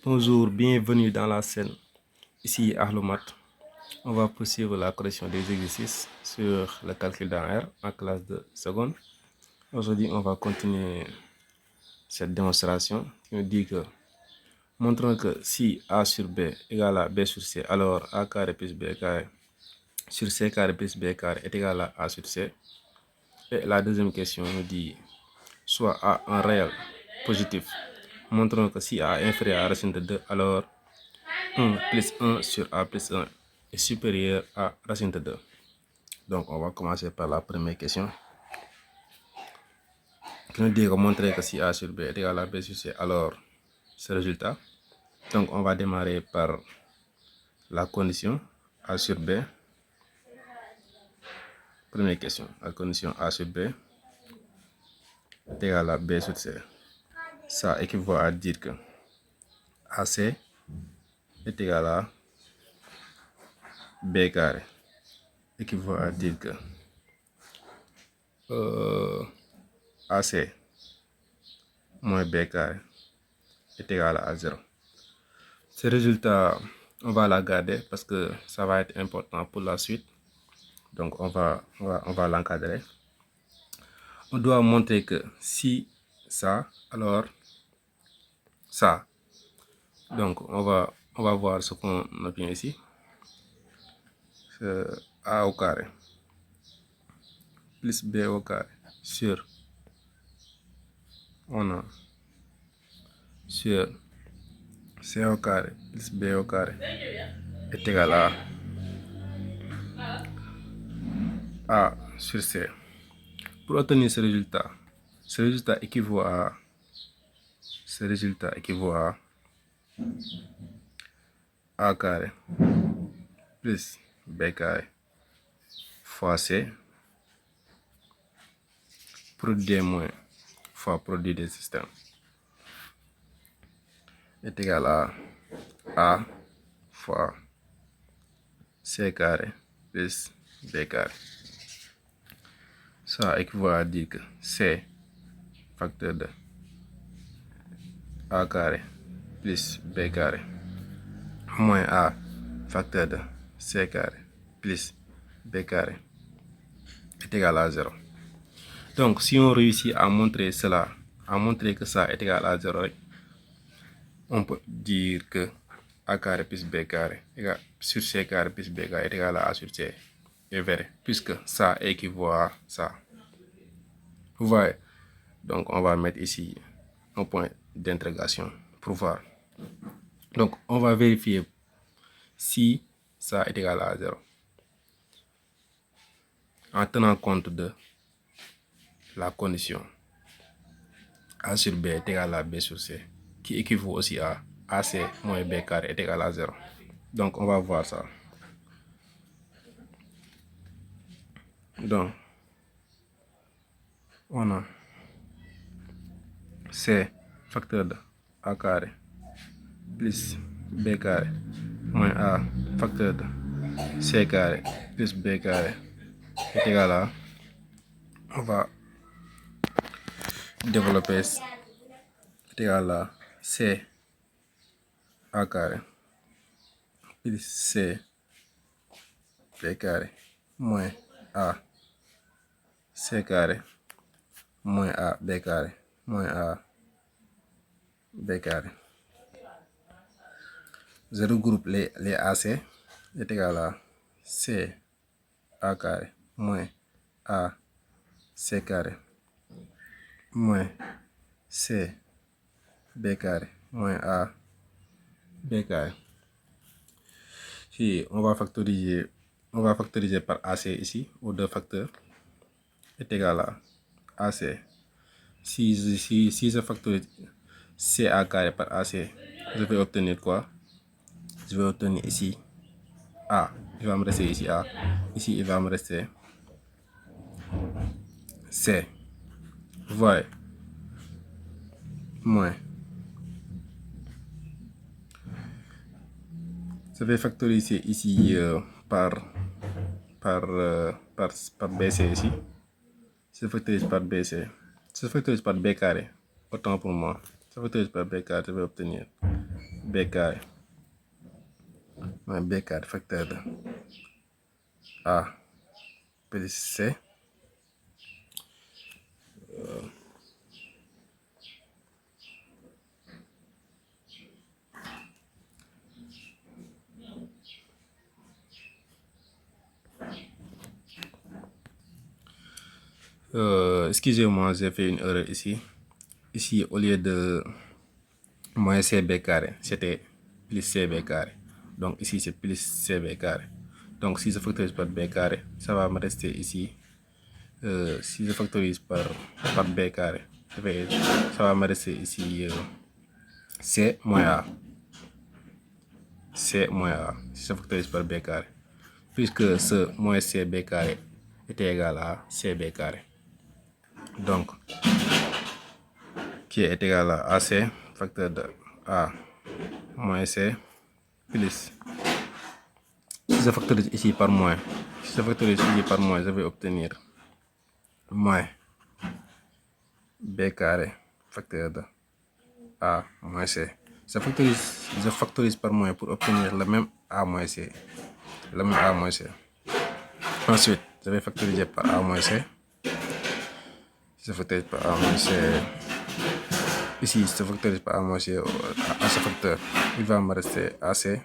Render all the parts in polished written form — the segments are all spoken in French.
Bonjour, bienvenue dans la scène. Ici Ahlomat. On va poursuivre la correction des exercices sur le calcul d'un R en classe de seconde. Aujourd'hui, on va continuer cette démonstration qui nous dit que montrons que si A sur B égale à B sur C, alors A carré plus B carré sur C carré plus B carré est égal à A sur C. Et la deuxième question nous dit soit A un réel positif. Montrons que si A est inférieur à la racine de 2, alors 1 plus 1 sur A plus 1 est supérieur à racine de 2. Donc, on va commencer par la première question qui nous dit que montrer que si A sur B est égal à B sur C, alors ce résultat. Donc, on va démarrer par la condition A sur B. Première question, la condition A sur B est égal à B sur C. Ça équivaut à dire que AC est égal à B carré. Équivaut à dire que AC moins B carré est égal à 0. Ce résultat, on va la garder parce que ça va être important pour la suite. Donc, on va l'encadrer. On doit montrer que si ça, alors ça. Donc, on va voir ce qu'on obtient ici. C'est A au carré plus B au carré sur, on a sur C au carré plus B au carré est égal à A sur C. Pour obtenir ce résultat équivaut à A carré plus B carré fois C produit des moins fois produit des systèmes est égal à A fois C carré plus B carré. Ça équivaut à dire que C facteur de A carré plus B carré moins A facteur de C carré plus B carré est égal à 0. Donc, si on réussit à montrer cela, à montrer que ça est égal à 0, on peut dire que A carré plus B carré sur C carré plus B carré est égal à A sur C. est vrai, puisque ça équivaut à ça. Vous voyez? Donc, on va mettre ici un point d'interrogation pour voir. Donc, on va vérifier si ça est égal à 0 en tenant compte de la condition A sur B est égal à B sur C, qui équivaut aussi à AC moins B carré est égal à 0. Donc, on va voir ça. Donc, on a C facteur de A carré plus B carré moins A facteur de C carré plus B carré est égal à, on va développer, est égal à C A carré plus C B carré moins A C carré moins A B carré moins A B carré. Je regroupe les AC est égal à C A carré moins A C carré moins C B carré moins A B carré. Si on va factoriser par AC ici, aux deux facteurs, est égal à AC. Si je factorise CA carré par AC, je vais obtenir quoi? Je vais obtenir ici A. Il va me rester ici A. Ici, il va me rester C. Vous voyez? Moins. Je vais factoriser ici par BC ici. Je factorise par BC. Je factorise par B carré. Autant pour moi. Ça factorise par b carré, je vais obtenir b carré moins b carré facteur de a plus c excusez-moi, j'ai fait une erreur ici. Ici, au lieu de moins cb carré, c'était plus cb carré. Donc ici, c'est plus cb carré. Donc si je factorise par b carré, ça va me rester ici. Si je factorise par b carré, ça va me rester ici c moins a. C moins a, si je factorise par b carré. Puisque ce moins cb carré est égal à cb carré. Donc, qui est égal à AC, facteur de A moins C, plus. Si je factorise ici par moins, si je factorise ici par moins, je vais obtenir moins B carré, facteur de A moins C. Je factorise par moins pour obtenir le même A moins C. Le même A moins C. Ensuite, je vais factoriser par A moins C. Si je factorise par A moins C, ici, si je factorise par A moins C à ce facteur, il va me rester AC.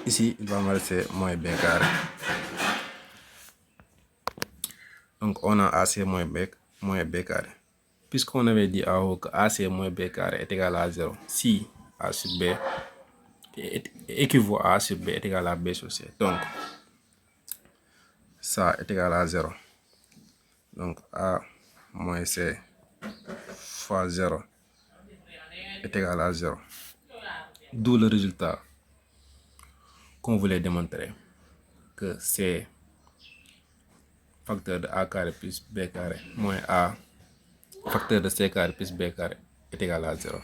Ici, il va me rester moins B carré. Donc, on a AC moins B carré. Puisqu'on avait dit en haut que AC moins B carré est égal à 0, si A sur B équivaut à A sur B est égal à B sur C. Donc, ça est égal à 0. Donc, A moins C fois 0 est égal à 0. D'où le résultat qu'on voulait démontrer, que C facteur de A carré plus B carré moins A facteur de C carré plus B carré est égal à 0,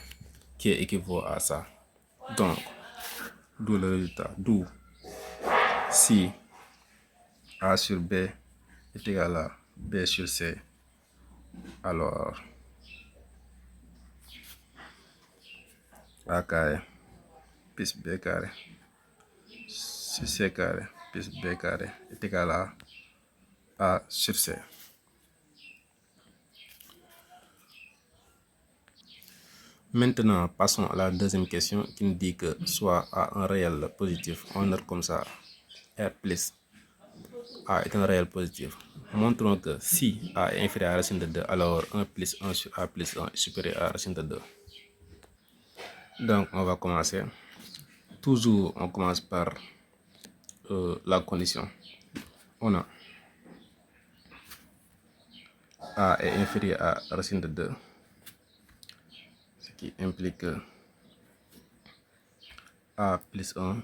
qui équivaut à ça. Donc, d'où le résultat, d'où si A sur B est égal à B sur C, alors A carré plus B carré sur C carré plus B carré est égal à A sur C. Maintenant, passons à la deuxième question qui nous dit que soit A un réel positif, on note comme ça R plus A est un réel positif. Montrons que si A est inférieur à la racine de 2, alors 1 plus 1 sur A plus 1 est supérieur à la racine de 2. Donc, on va commencer. Toujours, on commence par la condition. On a A est inférieur à racine de 2, ce qui implique que A plus 1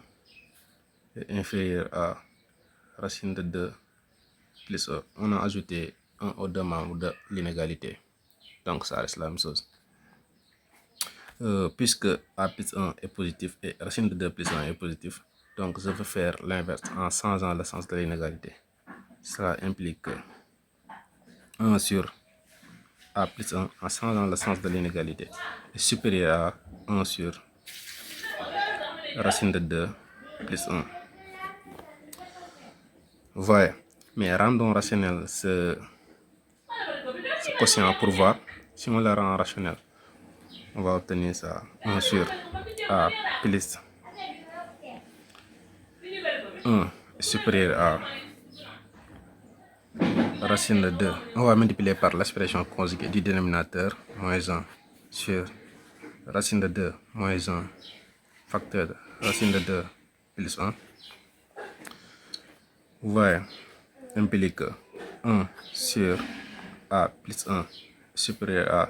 est inférieur à racine de 2 plus 1. On a ajouté 1 aux deux membres de l'inégalité. Donc, ça reste la même chose. Puisque A plus 1 est positif et racine de 2 plus 1 est positif, donc je vais faire l'inverse en changeant le sens de l'inégalité. Cela implique que 1 sur A plus 1 en changeant le sens de l'inégalité est supérieur à 1 sur racine de 2 plus 1. Voyez, mais rendons rationnel ce quotient pour voir. Si on le rend rationnel, on va obtenir ça 1 sur A plus 1 est supérieur à racine de 2. On va multiplier par l'expression conjuguée du dénominateur moins 1 sur racine de 2 moins 1 facteur de racine de 2 plus 1. Vous voyez, implique que 1 sur A plus 1 supérieur à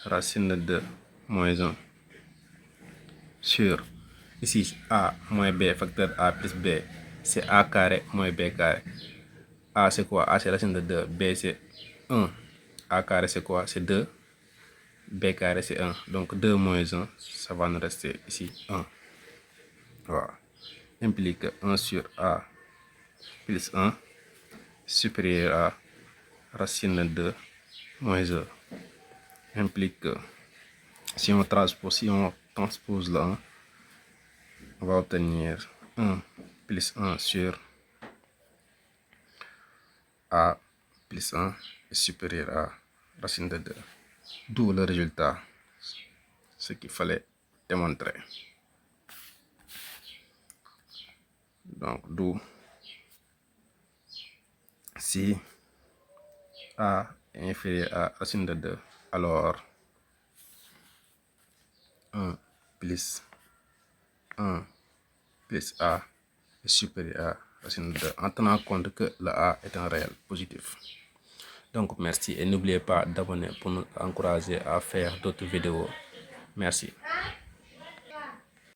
racine de 2 moins 1 sur, ici A moins B facteur de A plus B, c'est A carré moins B carré. A c'est quoi? A c'est racine de 2, B c'est 1. A carré c'est quoi? C'est 2. B carré c'est 1. Donc 2 moins 1, ça va nous rester ici 1. Voilà. Implique 1 sur A plus 1 supérieur à racine de 2 moins 1. Implique que Si on transpose le 1, on va obtenir 1 plus 1 sur a plus 1 est supérieur à racine de 2. D'où le résultat, ce qu'il fallait démontrer. Donc, d'où si a est inférieur à racine de 2, alors 1 plus a est supérieur à racine de 2, en tenant compte que le a est un réel positif. Donc, merci et n'oubliez pas d'abonner pour nous encourager à faire d'autres vidéos. Merci.